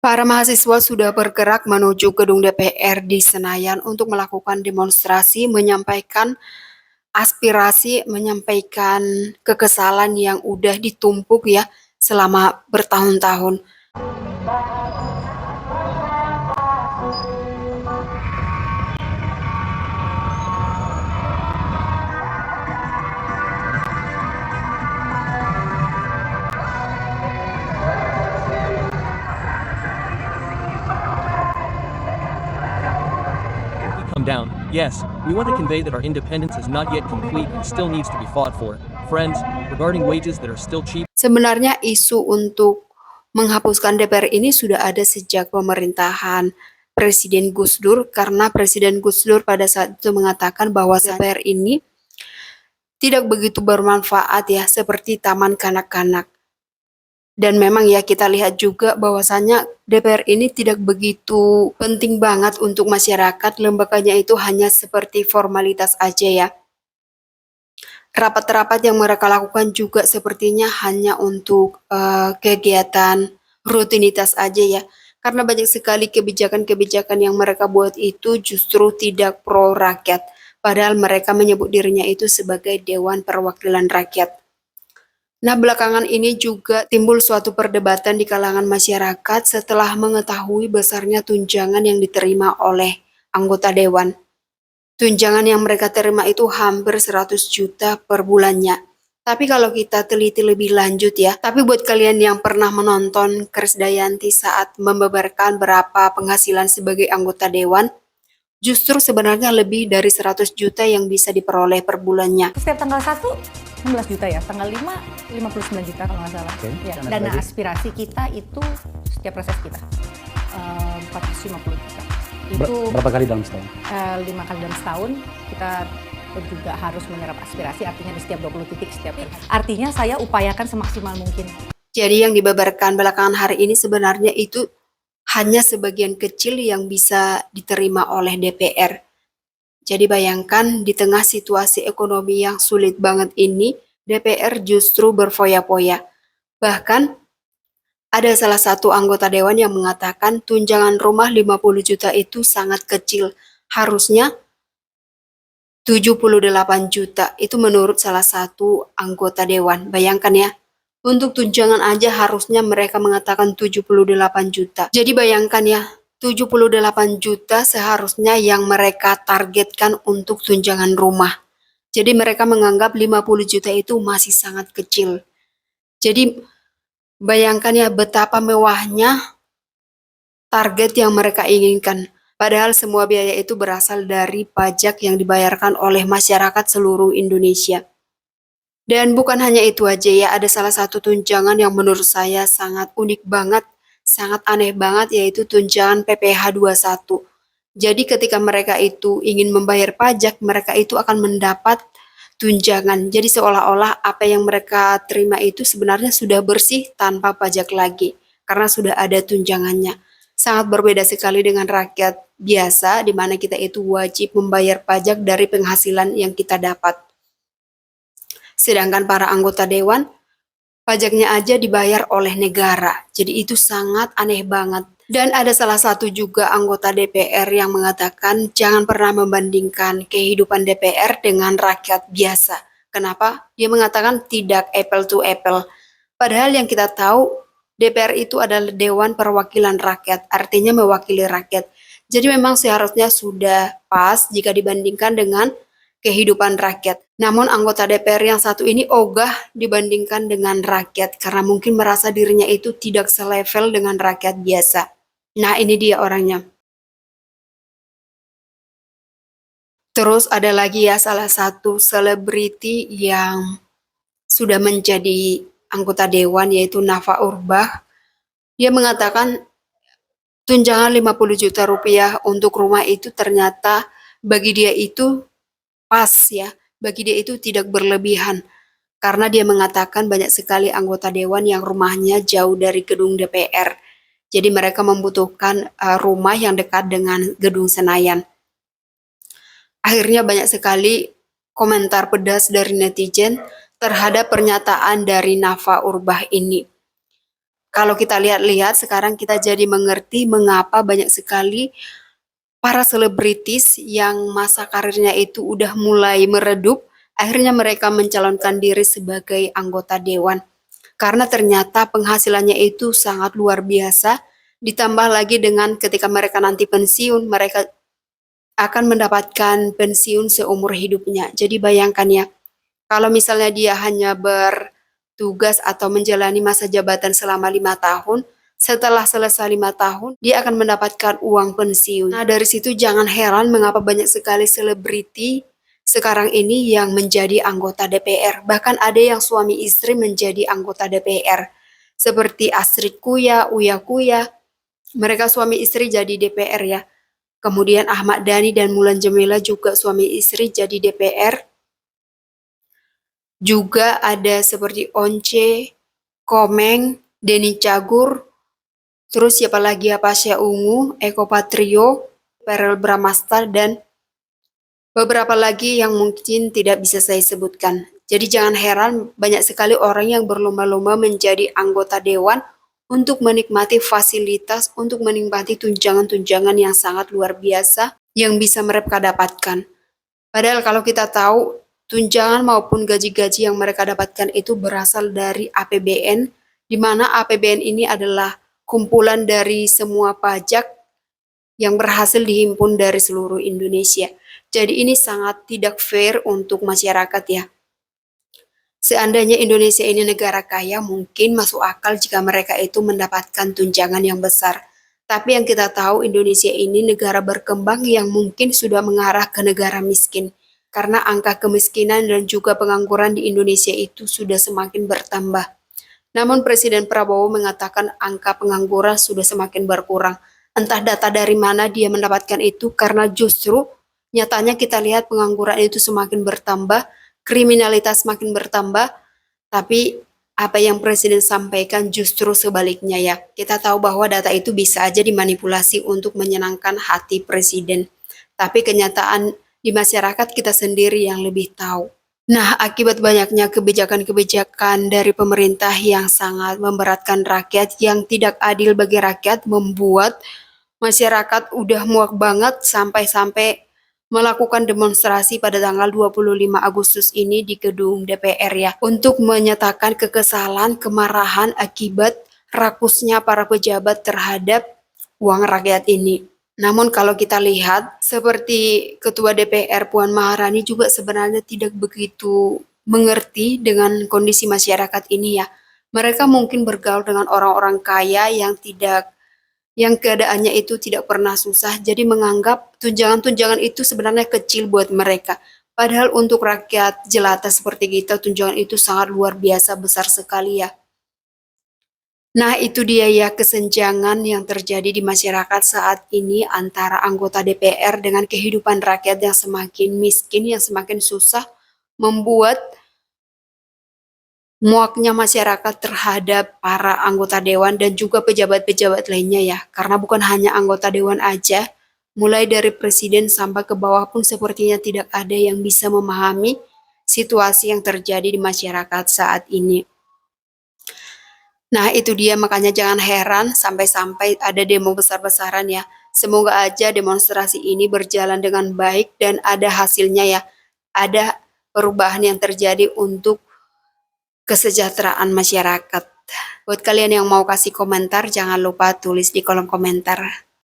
Para mahasiswa sudah bergerak menuju gedung DPR di Senayan untuk melakukan demonstrasi, menyampaikan aspirasi, menyampaikan kekesalan yang udah ditumpuk ya selama bertahun-tahun. Come down. Yes, we want to convey that our independence is not yet complete and still needs to be fought for. Friends, regarding wages that are still cheap. Sebenarnya isu untuk menghapuskan DPR ini sudah ada sejak pemerintahan Presiden Gus Dur, karena Presiden Gus Dur pada saat itu mengatakan bahwa DPR ini tidak begitu bermanfaat ya, seperti taman kanak-kanak. Dan memang ya kita lihat juga bahwasannya DPR ini tidak begitu penting banget untuk masyarakat, lembaganya itu hanya seperti formalitas aja ya. Rapat-rapat yang mereka lakukan juga sepertinya hanya untuk kegiatan rutinitas aja ya. Karena banyak sekali kebijakan-kebijakan yang mereka buat itu justru tidak pro rakyat. Padahal mereka menyebut dirinya itu sebagai Dewan Perwakilan Rakyat. Nah, belakangan ini juga timbul suatu perdebatan di kalangan masyarakat setelah mengetahui besarnya tunjangan yang diterima oleh anggota dewan. Tunjangan yang mereka terima itu hampir 100 juta per bulannya. Tapi kalau kita teliti lebih lanjut ya, tapi buat kalian yang pernah menonton Krisdayanti saat membeberkan berapa penghasilan sebagai anggota dewan, justru sebenarnya lebih dari 100 juta yang bisa diperoleh per bulannya. Setiap tanggal 1, 16 juta ya, tanggal 5, 59 juta kalau nggak salah. Oke, Ya, sangat dana baik. aspirasi kita itu setiap reses kita 450 juta. Itu Berapa kali dalam setahun? 5 kali dalam setahun kita juga harus menyerap aspirasi, artinya di setiap 20 titik setiap hari. Artinya saya upayakan semaksimal mungkin. Jadi yang dibeberkan belakangan hari ini sebenarnya itu hanya sebagian kecil yang bisa diterima oleh DPR. Jadi bayangkan di tengah situasi ekonomi yang sulit banget ini, DPR justru berfoya-foya. Bahkan ada salah satu anggota dewan yang mengatakan tunjangan rumah 50 juta itu sangat kecil. Harusnya 78 juta. Itu menurut salah satu anggota dewan. Bayangkan ya. Untuk tunjangan aja harusnya mereka mengatakan 78 juta. Jadi bayangkan ya, 78 juta seharusnya yang mereka targetkan untuk tunjangan rumah. Jadi mereka menganggap 50 juta itu masih sangat kecil. Jadi bayangkan ya betapa mewahnya target yang mereka inginkan. Padahal semua biaya itu berasal dari pajak yang dibayarkan oleh masyarakat seluruh Indonesia. Dan bukan hanya itu aja ya, ada salah satu tunjangan yang menurut saya sangat unik banget, sangat aneh banget, yaitu tunjangan PPh 21. Jadi ketika mereka itu ingin membayar pajak, mereka itu akan mendapat tunjangan. Jadi seolah-olah apa yang mereka terima itu sebenarnya sudah bersih tanpa pajak lagi, karena sudah ada tunjangannya. Sangat berbeda sekali dengan rakyat biasa, di mana kita itu wajib membayar pajak dari penghasilan yang kita dapat. Sedangkan para anggota dewan, pajaknya aja dibayar oleh negara. Jadi itu sangat aneh banget. Dan ada salah satu juga anggota DPR yang mengatakan jangan pernah membandingkan kehidupan DPR dengan rakyat biasa. Kenapa? Dia mengatakan tidak apple to apple. Padahal yang kita tahu DPR itu adalah Dewan Perwakilan Rakyat, artinya mewakili rakyat. Jadi memang seharusnya sudah pas jika dibandingkan dengan kehidupan rakyat. Namun anggota DPR yang satu ini ogah dibandingkan dengan rakyat karena mungkin merasa dirinya itu tidak selevel dengan rakyat biasa. Nah, ini dia orangnya. Terus ada lagi ya salah satu selebriti yang sudah menjadi anggota dewan, yaitu Nafa Urbach. Dia mengatakan tunjangan 50 juta rupiah untuk rumah itu ternyata bagi dia itu pas ya, bagi dia itu tidak berlebihan. Karena dia mengatakan banyak sekali anggota dewan yang rumahnya jauh dari gedung DPR. Jadi mereka membutuhkan rumah yang dekat dengan gedung Senayan. Akhirnya banyak sekali komentar pedas dari netizen terhadap pernyataan dari Nafa Urbach ini. Kalau kita lihat-lihat sekarang kita jadi mengerti mengapa banyak sekali para selebritis yang masa karirnya itu udah mulai meredup, akhirnya mereka mencalonkan diri sebagai anggota dewan. Karena ternyata penghasilannya itu sangat luar biasa, ditambah lagi dengan ketika mereka nanti pensiun, mereka akan mendapatkan pensiun seumur hidupnya. Jadi bayangkan ya, kalau misalnya dia hanya bertugas atau menjalani masa jabatan selama 5 tahun, setelah selesai 5 tahun, dia akan mendapatkan uang pensiun. Nah, dari situ jangan heran mengapa banyak sekali selebriti sekarang ini yang menjadi anggota DPR. Bahkan ada yang suami istri menjadi anggota DPR. Seperti Astrid Kuya, Uya Kuya. Mereka suami istri jadi DPR ya. Kemudian Ahmad Dhani dan Mulan Jamila juga suami istri jadi DPR. Juga ada seperti Once, Komeng, Denny Cagur, terus siapa lagi ya, Pasha Ungu, Eko Patrio, Perel Bramasta, dan beberapa lagi yang mungkin tidak bisa saya sebutkan. Jadi jangan heran banyak sekali orang yang berlomba-lomba menjadi anggota dewan untuk menikmati fasilitas, untuk menikmati tunjangan-tunjangan yang sangat luar biasa yang bisa mereka dapatkan. Padahal kalau kita tahu tunjangan maupun gaji-gaji yang mereka dapatkan itu berasal dari APBN, di mana APBN ini adalah kumpulan dari semua pajak yang berhasil dihimpun dari seluruh Indonesia. Jadi ini sangat tidak fair untuk masyarakat ya. Seandainya Indonesia ini negara kaya, mungkin masuk akal jika mereka itu mendapatkan tunjangan yang besar. Tapi yang kita tahu Indonesia ini negara berkembang yang mungkin sudah mengarah ke negara miskin. Karena angka kemiskinan dan juga pengangguran di Indonesia itu sudah semakin bertambah. Namun Presiden Prabowo mengatakan angka pengangguran sudah semakin berkurang. Entah data dari mana dia mendapatkan itu, karena justru nyatanya kita lihat pengangguran itu semakin bertambah, kriminalitas semakin bertambah, tapi apa yang Presiden sampaikan justru sebaliknya ya. Kita tahu bahwa data itu bisa aja dimanipulasi untuk menyenangkan hati Presiden. Tapi kenyataan di masyarakat kita sendiri yang lebih tahu. Nah, akibat banyaknya kebijakan-kebijakan dari pemerintah yang sangat memberatkan rakyat, yang tidak adil bagi rakyat, membuat masyarakat udah muak banget sampai-sampai melakukan demonstrasi pada tanggal 25 Agustus ini di gedung DPR ya, untuk menyatakan kekesalan, kemarahan akibat rakusnya para pejabat terhadap uang rakyat ini. Namun kalau kita lihat, seperti Ketua DPR Puan Maharani juga sebenarnya tidak begitu mengerti dengan kondisi masyarakat ini ya. Mereka mungkin bergaul dengan orang-orang kaya yang keadaannya itu tidak pernah susah, jadi menganggap tunjangan-tunjangan itu sebenarnya kecil buat mereka. Padahal untuk rakyat jelata seperti kita, tunjangan itu sangat luar biasa besar sekali ya. Nah, itu dia ya kesenjangan yang terjadi di masyarakat saat ini antara anggota DPR dengan kehidupan rakyat yang semakin miskin, yang semakin susah, membuat muaknya masyarakat terhadap para anggota dewan dan juga pejabat-pejabat lainnya ya. Karena bukan hanya anggota dewan aja, mulai dari presiden sampai ke bawah pun sepertinya tidak ada yang bisa memahami situasi yang terjadi di masyarakat saat ini. Nah, itu dia makanya jangan heran sampai-sampai ada demo besar-besaran ya. Semoga aja demonstrasi ini berjalan dengan baik dan ada hasilnya ya. Ada perubahan yang terjadi untuk kesejahteraan masyarakat. Buat kalian yang mau kasih komentar, jangan lupa tulis di kolom komentar.